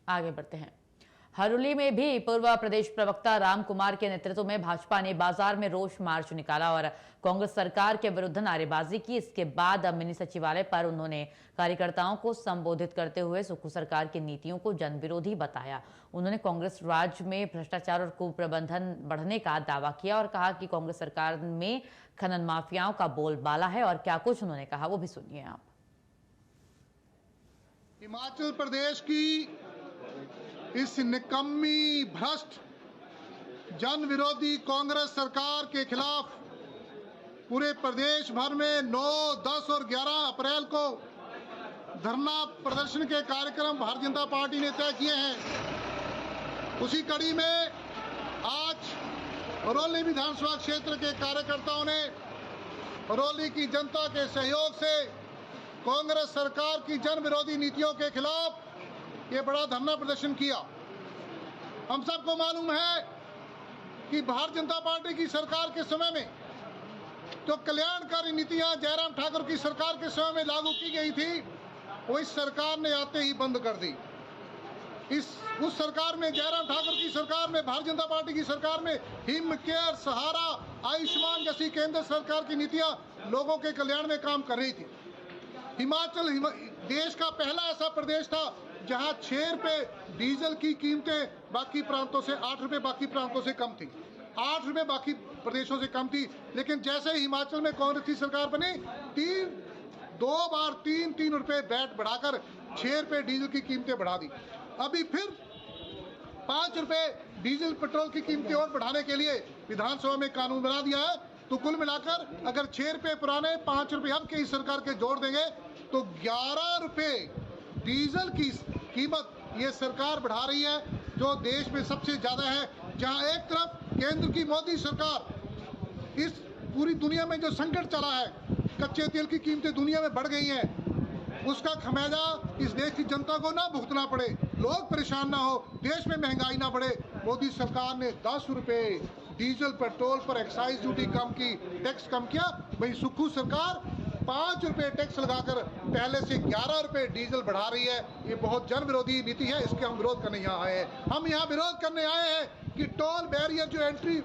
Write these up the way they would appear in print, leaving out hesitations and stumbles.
आगे बढ़ते हैं। हरोली में भी पूर्व प्रदेश प्रवक्ता राम कुमार के नेतृत्व में भाजपा ने बाजार में रोष मार्च निकाला और कांग्रेस सरकार के विरुद्ध नारेबाजी की। इसके बाद मिनी सचिवालय पर उन्होंने कार्यकर्ताओं को संबोधित करते हुए सुक्खू सरकार की नीतियों को जनविरोधी बताया। उन्होंने कांग्रेस राज में भ्रष्टाचार और कुप्रबंधन बढ़ने का दावा किया और कहा कि कांग्रेस सरकार में खनन माफियाओं का बोलबाला है। और क्या कुछ उन्होंने कहा वो भी सुनिए आप। हिमाचल प्रदेश की इस निकम्मी भ्रष्ट जन विरोधी कांग्रेस सरकार के खिलाफ पूरे प्रदेश भर में 9, 10 और 11 अप्रैल को धरना प्रदर्शन के कार्यक्रम भारतीय जनता पार्टी ने तय किए हैं। उसी कड़ी में आज हरोली विधानसभा क्षेत्र के कार्यकर्ताओं ने हरोली की जनता के सहयोग से कांग्रेस सरकार की जन विरोधी नीतियों के खिलाफ ये बड़ा धरना प्रदर्शन किया। हम सबको मालूम है कि भारतीय जनता पार्टी की सरकार के समय में जो कल्याणकारी नीतियां जयराम ठाकुर की सरकार के समय में लागू की गई थी वो इस सरकार ने आते ही बंद कर दी। उस सरकार में, जयराम ठाकुर की सरकार में, भारतीय जनता पार्टी की सरकार में हिम केयर, सहारा, आयुष्मान जैसी केंद्र सरकार की नीतियां लोगों के कल्याण में काम कर रही थी। हिमाचल देश का पहला ऐसा प्रदेश था जहां 6 रुपए डीजल की कीमतें बाकी प्रांतों से 8 रुपए बाकी प्रांतों से कम थी, 8 रुपए बाकी प्रदेशों से कम थी। लेकिन जैसे ही हिमाचल में कांग्रेस की सरकार बनी, 3 रुपए वैट बढ़ाकर 6 रुपए डीजल की कीमतें बढ़ा दी। अभी फिर 5 रुपए डीजल पेट्रोल की कीमतें और बढ़ाने के लिए विधानसभा में कानून बना दिया है। तो कुल मिलाकर अगर 6 रुपए पुराने, 5 रुपए अब के इस सरकार के जोड़ देंगे तो 11 रुपए डीजल की कीमत ये सरकार बढ़ा रही है, जो देश में सबसे ज्यादा है। जहां एक तरफ केंद्र की मोदी सरकार इस पूरी दुनिया में जो संकट चला है, कच्चे तेल की कीमतें दुनिया में बढ़ गई हैं, उसका खमियाजा इस देश की जनता को ना भुगतना पड़े, लोग परेशान ना हो, देश में महंगाई ना बढ़े, मोदी सरकार ने 10 रुपए डीजल पेट्रोल पर एक्साइज ड्यूटी कम की, टैक्स कम किया। वही सुक्खू सरकार 5 रुपए टैक्स लगाकर पहले से 11 रुपए डीजल बढ़ा रही है। ये बहुत जन विरोधी नीति है, इसके हम विरोध करने यहाँ आए हैं। हम यहाँ विरोध करने आए हैं कि टोल बैरियर, जो एंट्री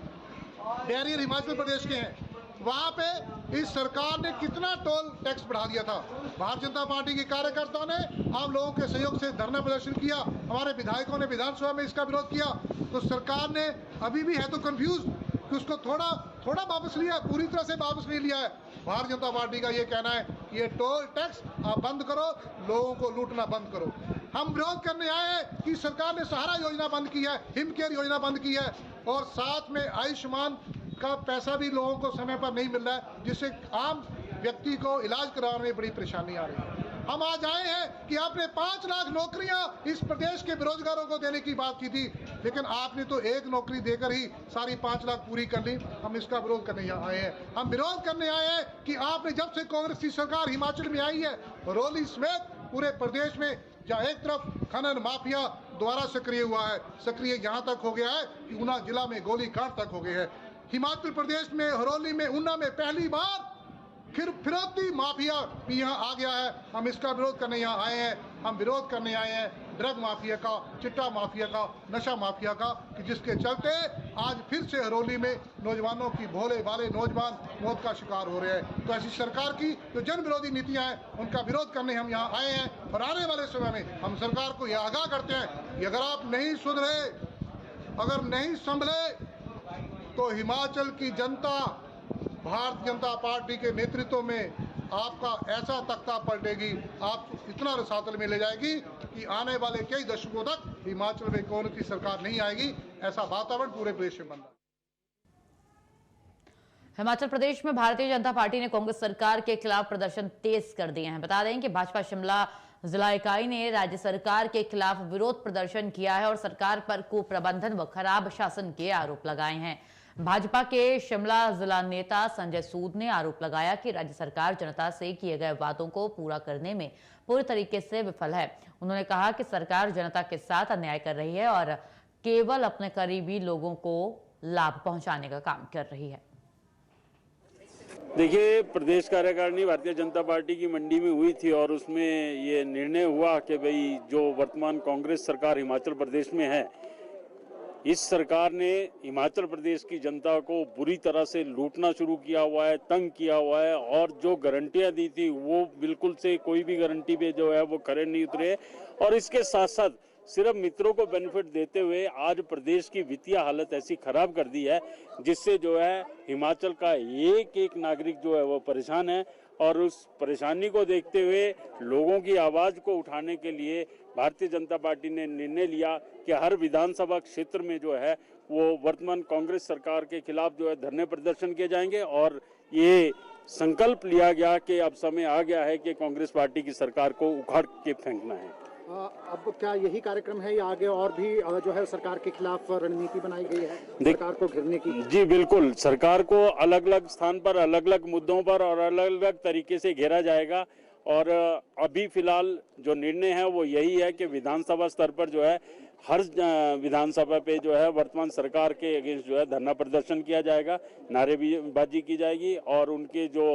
बैरियर हिमाचल प्रदेश के हैं, वहाँ पे इस सरकार ने कितना टोल टैक्स बढ़ा दिया था। भारतीय जनता पार्टी के कार्यकर्ताओं ने आप लोगों के सहयोग से धरना प्रदर्शन किया, हमारे विधायकों ने विधानसभा में इसका विरोध किया। तो सरकार ने अभी भी है तो कंफ्यूज कि उसको थोड़ा वापस लिया, पूरी तरह से वापस नहीं लिया है। भारतीय जनता पार्टी का ये कहना है कि ये टोल टैक्स आप बंद करो, लोगों को लूटना बंद करो। हम विरोध करने आए हैं कि सरकार ने सहारा योजना बंद की है, हिम केयर योजना बंद की है और साथ में आयुष्मान का पैसा भी लोगों को समय पर नहीं मिल रहा है, जिससे आम व्यक्ति को इलाज कराने में बड़ी परेशानी आ रही है। हम आज आए हैं कि आपने 5 लाख नौकरियां इस प्रदेश के बेरोजगारों को देने की बात की थी, लेकिन आपने तो 1 नौकरी देकर ही सारी 5 लाख पूरी कर ली। हम इसका विरोध करने आए हैं। हम विरोध करने आए हैं कि आपने जब से कांग्रेस की सरकार हिमाचल में आई है, हरोली समेत पूरे प्रदेश में जहाँ एक तरफ खनन माफिया दोबारा सक्रिय हुआ है, सक्रिय यहाँ तक हो गया है कि ऊना जिला में गोलीकांड तक हो गए हैं। हिमाचल प्रदेश में हरोली में, ऊना में पहली बार फिरौती माफिया भी यहाँ आ गया है। हम इसका विरोध करने यहाँ आए हैं। हम विरोध करने आए हैं ड्रग माफिया का, चिट्टा माफिया का, नशा माफिया का, कि जिसके चलते आज फिर से हरोली में नौजवानों की, भोले भाले नौजवान मौत का शिकार हो रहे हैं। तो ऐसी सरकार की जो जन विरोधी नीतियां हैं, उनका विरोध करने हम यहाँ आए हैं। और आने वाले समय में हम सरकार को यह आगाह करते हैं कि अगर आप नहीं सुधरे, अगर नहीं संभले, तो हिमाचल की जनता भारतीय जनता पार्टी के नेतृत्व में आपका ऐसा तख्ता पलटेगी, आप इतना रसातल में ले जाएगी कि आने वाले कई दशकों तक हिमाचल में कांग्रेस की सरकार नहीं आएगी। ऐसा वातावरण पूरे प्रदेश में बन रहा है। हिमाचल प्रदेश में भारतीय जनता पार्टी ने कांग्रेस सरकार के खिलाफ प्रदर्शन तेज कर दिए हैं। बता दें कि भाजपा शिमला जिला इकाई ने राज्य सरकार के खिलाफ विरोध प्रदर्शन किया है और सरकार पर कुप्रबंधन व खराब शासन के आरोप लगाए हैं। भाजपा के शिमला जिला नेता संजय सूद ने आरोप लगाया कि राज्य सरकार जनता से किए गए वादों को पूरा करने में पूरी तरीके से विफल है। उन्होंने कहा कि सरकार जनता के साथ अन्याय कर रही है और केवल अपने करीबी लोगों को लाभ पहुंचाने का काम कर रही है। देखिए, प्रदेश कार्यकारिणी भारतीय जनता पार्टी की मंडी में हुई थी और उसमें ये निर्णय हुआ कि भाई जो वर्तमान कांग्रेस सरकार हिमाचल प्रदेश में है, इस सरकार ने हिमाचल प्रदेश की जनता को बुरी तरह से लूटना शुरू किया हुआ है, तंग किया हुआ है और जो गारंटियां दी थी वो बिल्कुल से कोई भी गारंटी पे जो है वो खरे नहीं उतरे। और इसके साथ साथ सिर्फ मित्रों को बेनिफिट देते हुए आज प्रदेश की वित्तीय हालत ऐसी खराब कर दी है जिससे जो है हिमाचल का एक एक नागरिक जो है वो परेशान है। और उस परेशानी को देखते हुए लोगों की आवाज़ को उठाने के लिए भारतीय जनता पार्टी ने निर्णय लिया कि हर विधानसभा क्षेत्र में जो है वो वर्तमान कांग्रेस सरकार के खिलाफ जो है धरने प्रदर्शन किए जाएंगे। और ये संकल्प लिया गया कि अब समय आ गया है कि कांग्रेस पार्टी की सरकार को उखाड़ के फेंकना है। अब क्या यही कार्यक्रम है या आगे और भी जो है सरकार के खिलाफ रणनीति बनाई गई है सरकार को घेरने की? जी बिल्कुल, सरकार को अलग अलग स्थान पर अलग अलग मुद्दों पर और अलग अलग तरीके से घेरा जाएगा। और अभी फिलहाल जो निर्णय है वो यही है कि विधानसभा स्तर पर जो है हर विधानसभा पे जो है वर्तमान सरकार के अगेंस्ट जो है धरना प्रदर्शन किया जाएगा, नारेबाजी की जाएगी और उनके जो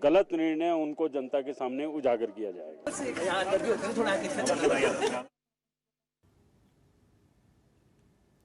गलत निर्णय उनको जनता के सामने उजागर किया जाएगा।